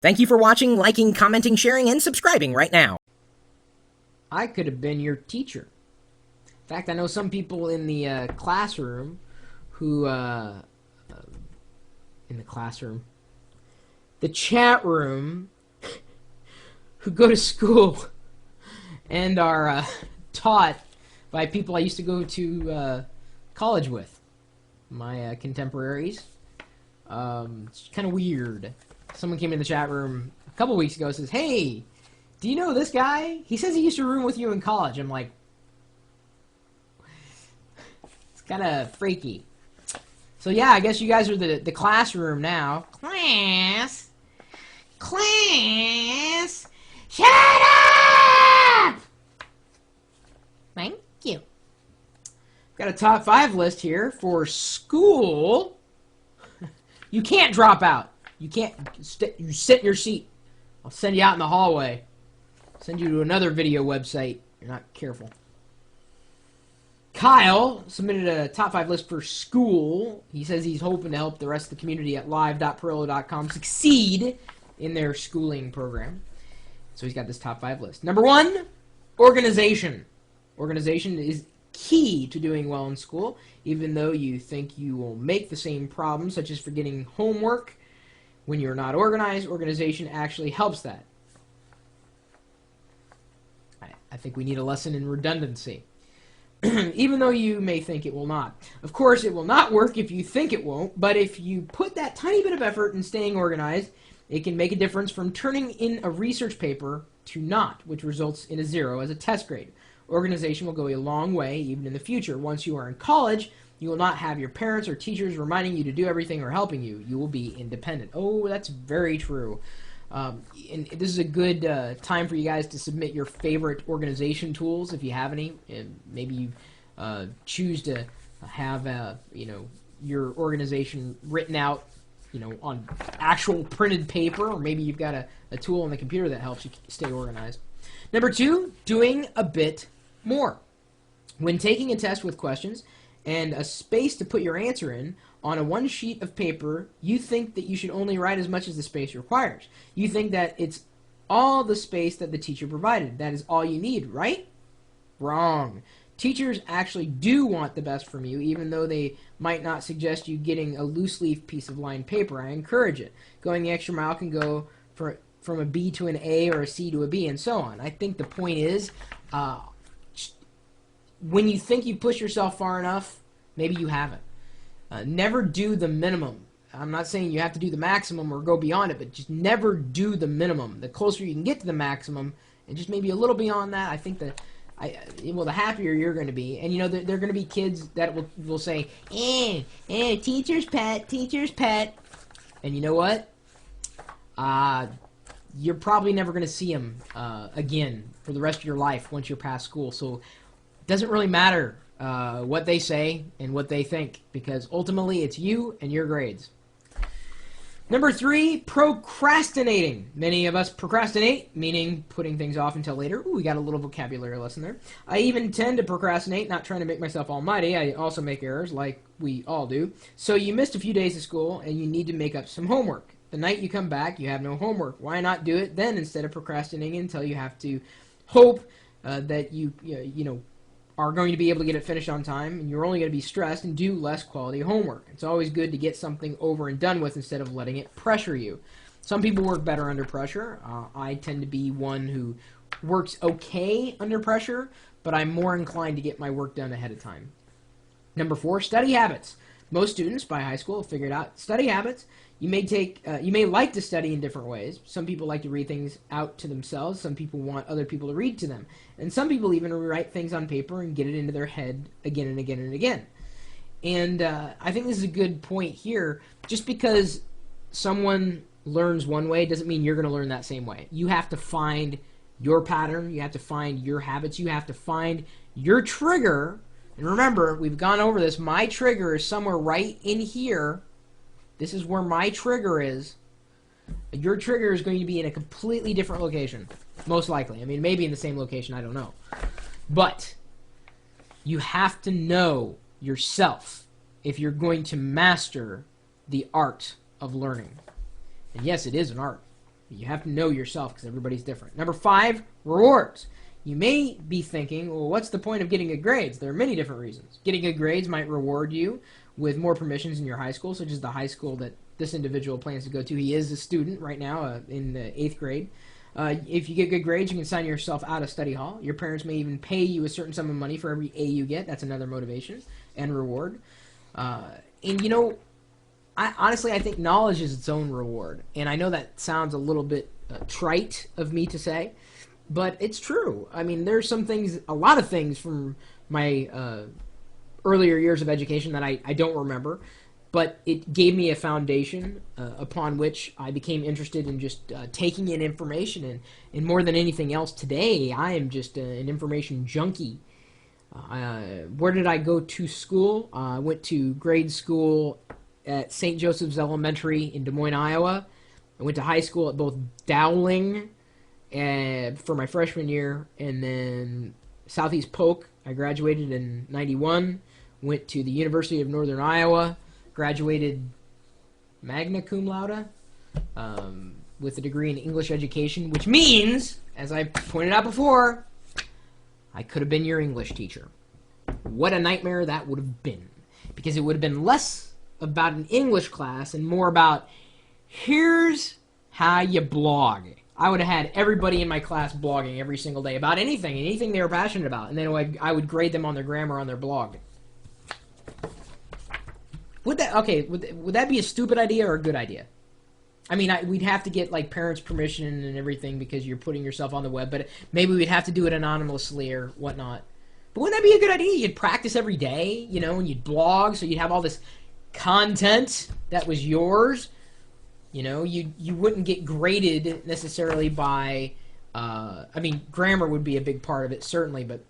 Thank you for watching, liking, commenting, sharing, and subscribing right now. I could have been your teacher. In fact, I know some people in the classroom who, the chat room, who go to school and are taught by people I used to go to college with, my contemporaries. It's kind of weird. Someone came in the chat room a couple weeks ago and says, "Hey, do you know this guy? He says he used to room with you in college." I'm like, it's kind of freaky. So yeah, I guess you guys are the classroom now. Class! Shut up! Thank you. Got a top 5 list here for school. You can't drop out. You can't. You sit in your seat. I'll send you out in the hallway. Send you to another video website. You're not careful. Kyle submitted a top 5 list for school. He says he's hoping to help the rest of the community at live.pirillo.com succeed in their schooling program. So he's got this top 5 list. Number 1, organization. Organization is key to doing well in school. Even though you think you will make the same problems, such as forgetting homework, when you're not organized, organization actually helps that. I think we need a lesson in redundancy. Even though you may think it will not. Of course, it will not work if you think it won't, but if you put that tiny bit of effort in staying organized, it can make a difference from turning in a research paper to not, which results in a 0 as a test grade. Organization will go a long way, even in the future. Once you are in college, you will not have your parents or teachers reminding you to do everything or helping you. You will be independent. Oh, that's very true. And this is a good time for you guys to submit your favorite organization tools, if you have any. And maybe you choose to have your organization written out, on actual printed paper, or maybe you've got a tool on the computer that helps you stay organized. Number 2, doing a bit more. When taking a test with questions and a space to put your answer in, on a 1 sheet of paper, you think that you should only write as much as the space requires. You think that it's all the space that the teacher provided. That is all you need, right? Wrong. Teachers actually do want the best from you, even though they might not suggest you getting a loose leaf piece of lined paper. I encourage it. Going the extra mile can go from a B to an A or a C to a B and so on. I think the point is, when you think you push yourself far enough, maybe you haven't. Never do the minimum. I'm not saying you have to do the maximum or go beyond it, but just never do the minimum. The closer you can get to the maximum, and just maybe a little beyond that, I think that, the happier you're going to be. And there are going to be kids that will say, teacher's pet. And you know what? You're probably never going to see them again for the rest of your life once you're past school. So it doesn't really matter what they say and what they think, because ultimately it's you and your grades. Number 3, procrastinating. Many of us procrastinate, meaning putting things off until later. Ooh, we got a little vocabulary lesson there. I even tend to procrastinate, not trying to make myself almighty. I also make errors, like we all do. So you missed a few days of school, and you need to make up some homework. The night you come back, you have no homework. Why not do it then instead of procrastinating until you have to hope that you are going to be able to get it finished on time, and you're only going to be stressed and do less quality homework. It's always good to get something over and done with instead of letting it pressure you. Some people work better under pressure. I tend to be one who works okay under pressure, but I'm more inclined to get my work done ahead of time. Number 4, study habits. Most students by high school have figured out study habits. You may like to study in different ways. Some people like to read things out to themselves. Some people want other people to read to them. And some people even write things on paper and get it into their head again and again and again. And I think this is a good point here. Just because someone learns one way doesn't mean you're going to learn that same way. You have to find your pattern. You have to find your habits. You have to find your trigger. And remember, we've gone over this. My trigger is somewhere right in here. This is where my trigger is. Your trigger is going to be in a completely different location, most likely. I mean, maybe in the same location, I don't know. But you have to know yourself if you're going to master the art of learning. And yes, it is an art. You have to know yourself because everybody's different. Number 5, rewards. You may be thinking, well, what's the point of getting good grades? There are many different reasons. Getting good grades might reward you with more permissions in your high school, such as the high school that this individual plans to go to. He is a student right now in the 8th grade. If you get good grades, you can sign yourself out of study hall. Your parents may even pay you a certain sum of money for every A you get. That's another motivation and reward. And you know, I think knowledge is its own reward. And I know that sounds a little bit trite of me to say, but it's true. I mean, there's some things, a lot of things from my earlier years of education that I don't remember, but it gave me a foundation upon which I became interested in just taking in information. And more than anything else today, I am just an information junkie. Where did I go to school? I went to grade school at St. Joseph's Elementary in Des Moines, Iowa. I went to high school at both Dowling for my freshman year, and then Southeast Polk. I graduated in 91. Went to the University of Northern Iowa. Graduated magna cum laude with a degree in English education, which means, as I pointed out before, I could have been your English teacher. What a nightmare that would have been. Because it would have been less about an English class and more about, here's how you blog. I would have had everybody in my class blogging every single day about anything they were passionate about. And then I would grade them on their grammar on their blog. Would that be a stupid idea or a good idea? I mean, we'd have to get like parents' permission and everything because you're putting yourself on the web, but maybe we'd have to do it anonymously or whatnot. But wouldn't that be a good idea? You'd practice every day, you know, and you'd blog, so you'd have all this content that was yours. You know, you wouldn't get graded necessarily by, I mean, grammar would be a big part of it, certainly, but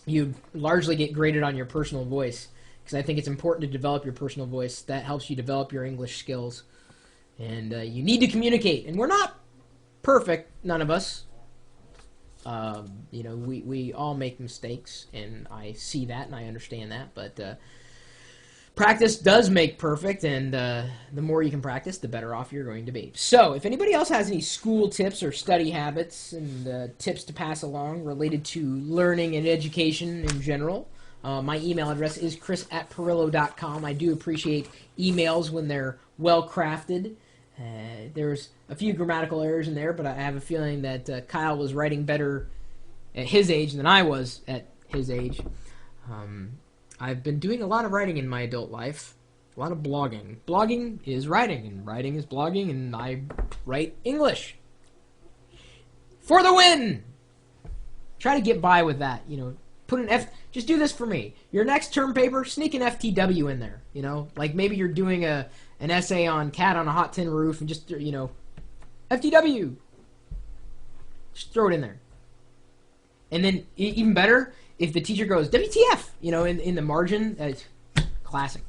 you'd largely get graded on your personal voice. Because I think it's important to develop your personal voice. That helps you develop your English skills. And you need to communicate. And we're not perfect, none of us. You know, we all make mistakes, and I see that and I understand that. But practice does make perfect, and the more you can practice, the better off you're going to be. So, if anybody else has any school tips or study habits and tips to pass along related to learning and education in general, my email address is chris@pirillo.com. I do appreciate emails when they're well-crafted. There's a few grammatical errors in there, but I have a feeling that Kyle was writing better at his age than I was at his age. I've been doing a lot of writing in my adult life, a lot of blogging. Blogging is writing, and writing is blogging, and I write English. For the win! Try to get by with that, you know. Put an just do this for me. Your next term paper, sneak an FTW in there, you know? Like maybe you're doing an essay on cat on a hot tin roof and just, you know, FTW. Just throw it in there. And then even better, if the teacher goes, WTF, you know, in the margin, classic.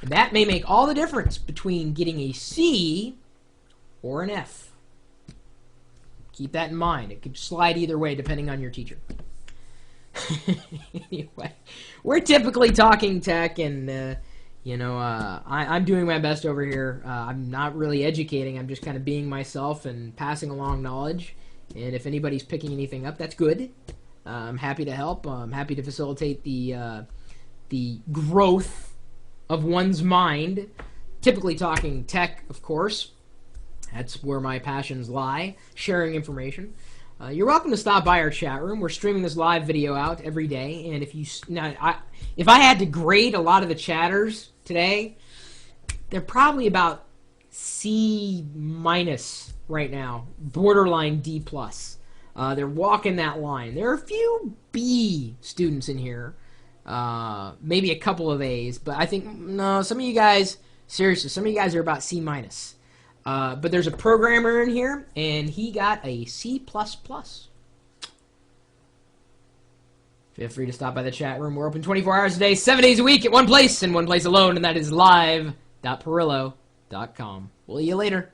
And that may make all the difference between getting a C or an F. Keep that in mind. It could slide either way depending on your teacher. Anyway, we're typically talking tech, and you know, I'm doing my best over here. I'm not really educating. I'm just kind of being myself and passing along knowledge. And if anybody's picking anything up, that's good. I'm happy to help. I'm happy to facilitate the growth of one's mind. Typically talking tech, of course. That's where my passions lie. Sharing information. You're welcome to stop by our chat room. We're streaming this live video out every day, and if I had to grade a lot of the chatters today, they're probably about C- right now, borderline D+. They're walking that line. There are a few B students in here, maybe a couple of A's, but I think some of you guys, seriously, some of you guys are about C-. But there's a programmer in here, and he got a C++. Feel free to stop by the chat room. We're open 24 hours a day, 7 days a week at one place and one place alone, and that is live.pirillo.com. We'll see you later.